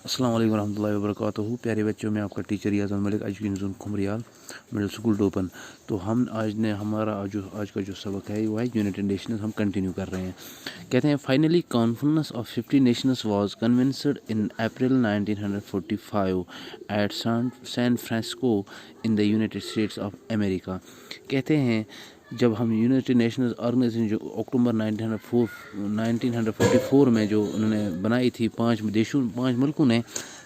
अस्सलाम वालेकुम रहमतुल्लाहि व बरकातहू। प्यारे बच्चों में आपका teacher Yazan Malik, education zone Khumriyal middle school Dopan. तो हम हमारा आज का जो सबक है वो है यूनाइटेड नेशंस, हम कंटिन्यू कर रहे हैं। कहते हैं finally conference of 50 nations was convened in April 1945 at San Francisco in the United States of America. कहते हैं जब हम यूनाइटेड नेशंस ऑर्गेनाइजेशन जो अक्टूबर 1944 में जो उन्होंने बनाई थी 5 मुल्कों ने,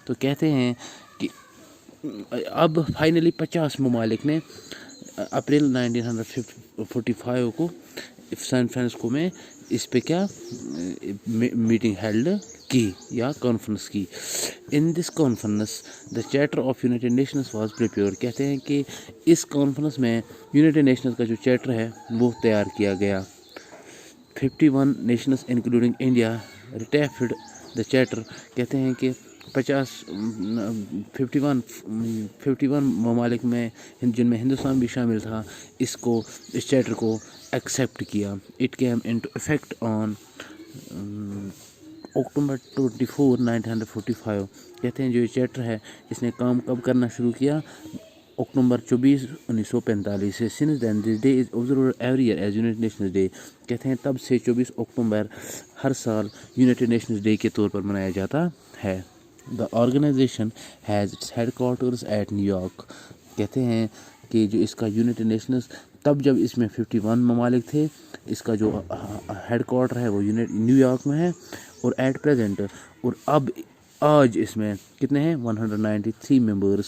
तो कहते हैं कि अब फाइनली 50 ममालिक ने अप्रैल 1945 को सैन फ्रांसिस्को में इस पे क्या मीटिंग हेल्ड की या कॉन्फ्रेंस की। In this conference the charter of United Nations was prepared. कहते हैं कि इस कॉन्फ्रेंस में यूनाइटेड नेशंस का जो चार्टर है वो तैयार किया गया। 51 nations including India ratified the charter. कहते हैं कि 51 ममालिक में जिनमें हिंदुस्तान भी शामिल था, इस चार्टर को एक्सेप्ट किया। It came into effect on October 24, 1945। कहते हैं जो ये चार्टर है इसने काम कब करना शुरू किया, अक्टूबर 24, 1945 से। Since then this day is observed every year as United Nations day. कहते हैं तब से 24 अक्टूबर हर साल यूनाइटेड नेशंस डे के तौर पर मनाया जाता है। The organisation has its headquarters at New York. कहते हैं कि जो इसका यूनाइटेड नेशंस तब जब इसमें 51 ममालिक थे, इसका जो हेडक्वार्टर है वो न्यूयॉर्क में है। और एट प्रेजेंट और अब आज इसमें कितने हैं 193 मेंबर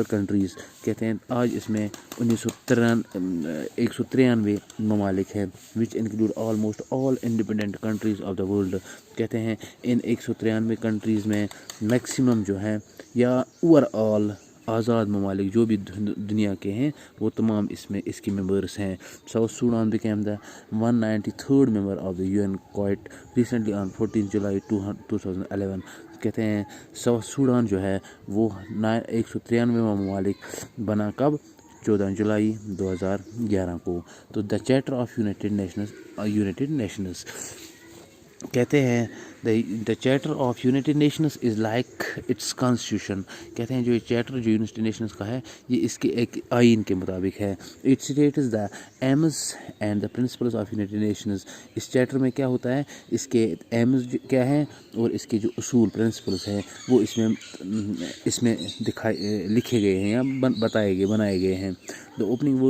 कंट्रीज़। कहते हैं आज इसमें 193 ममालिक हैं, which include almost all independent countries of the world. कहते हैं इन 193 कंट्रीज़ में मैक्सिमम जो हैं या ओवरऑल आज़ाद ममालिक जो भी दुनिया के हैं वो तमाम इसमें इसके मेंबर्स हैं। South Sudan became the 193rd member of the UN quite recently on 14 जुलाई 2011। कहते हैं साउथ सूडान जो है वो 193 ममालिक बना कब, 14 जुलाई 2011 को। तो the charter of United Nations कहते हैं the charter of United Nations is like it's constitution. कहते हैं जो ये चार्टर जो यूनाइटेड नेशंस का है ये इसके एक आइन के मुताबिक है। It states the AIIMS and the principles of United Nations. इस चार्टर में क्या होता है, इसके एम्स क्या हैं और इसके जो उसूल प्रिंसिपल्स हैं वो इसमें लिखे गए हैं या बनाए गए हैं। The opening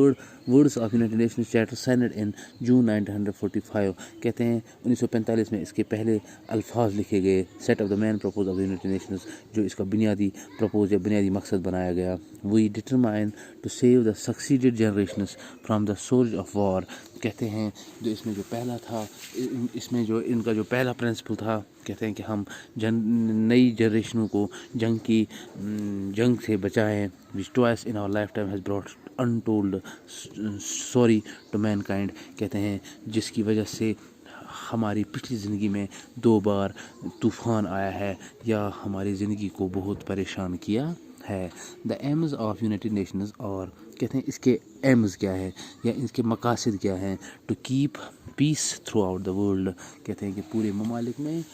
words of United Nations charter signed in June 1945। कहते हैं 1945 में इसके पहले अल्फाज लिखे गए। Set of the main purpose of United Nations, जो इसका बुनियादी मकसद बनाया गया। We determine to save the succeeded generations from the scourge of war. कहते हैं जो इसमें जो पहला था, इसमें जो इनका जो पहला प्रिंसिपल था, कहते हैं कि हम नई जनरेशनों को जंग से बचाएं। Which twice in our lifetime has brought untold sorrow to mankind. कहते हैं जिसकी वजह से हमारी पिछली ज़िंदगी में 2 बार तूफ़ान आया है या हमारी ज़िंदगी को बहुत परेशान किया है। The AIIMS of United Nations, और कहते हैं इसके एम्स क्या है या इसके मकासद क्या हैं। To keep peace throughout the world. कहते हैं कि पूरे ममालिक में,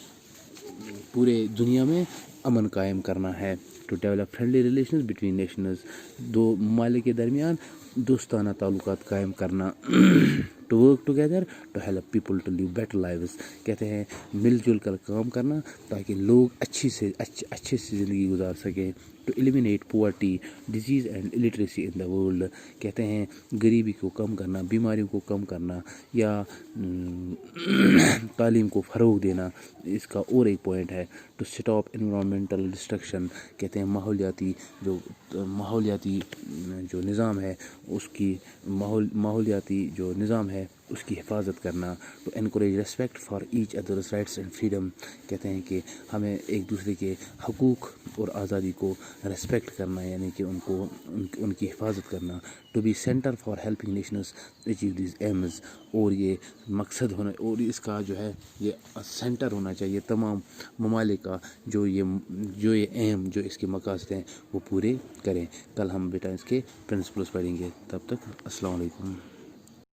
पूरे दुनिया में अमन कायम करना है। To develop friendly relations between nations, 2 ममालिक के दरमियान दोस्ताना ताल्लुकात कायम करना। To work together to help people to live better lives. कहते हैं मिलजुल कर काम करना ताकि लोग अच्छी से ज़िंदगी गुजार सकें। To eliminate poverty, disease and illiteracy in the world. कहते हैं गरीबी को कम करना, बीमारियों को कम करना या तालीम को फ़रोग देना, इसका और एक पॉइंट है। To stop environmental destruction. कहते हैं माहौलियाती जो निज़ाम है उसकी हिफाजत करना। To encourage respect for each others rights and freedom. कहते हैं कि हमें एक दूसरे के हकूक़ और आज़ादी को रिस्पेक्ट करना, यानी कि उनकी हिफाजत करना। To be centre for helping nations achieve this aims, और ये मकसद होना और इसका जो है ये सेंटर होना चाहिए तमाम ममालिक का, जो ये एम जो इसके मकासद हैं वो पूरे करें। कल हम बेटा इसके प्रिंसिपल्स पढ़ेंगे। तब तक अस्सलाम वालेकुम।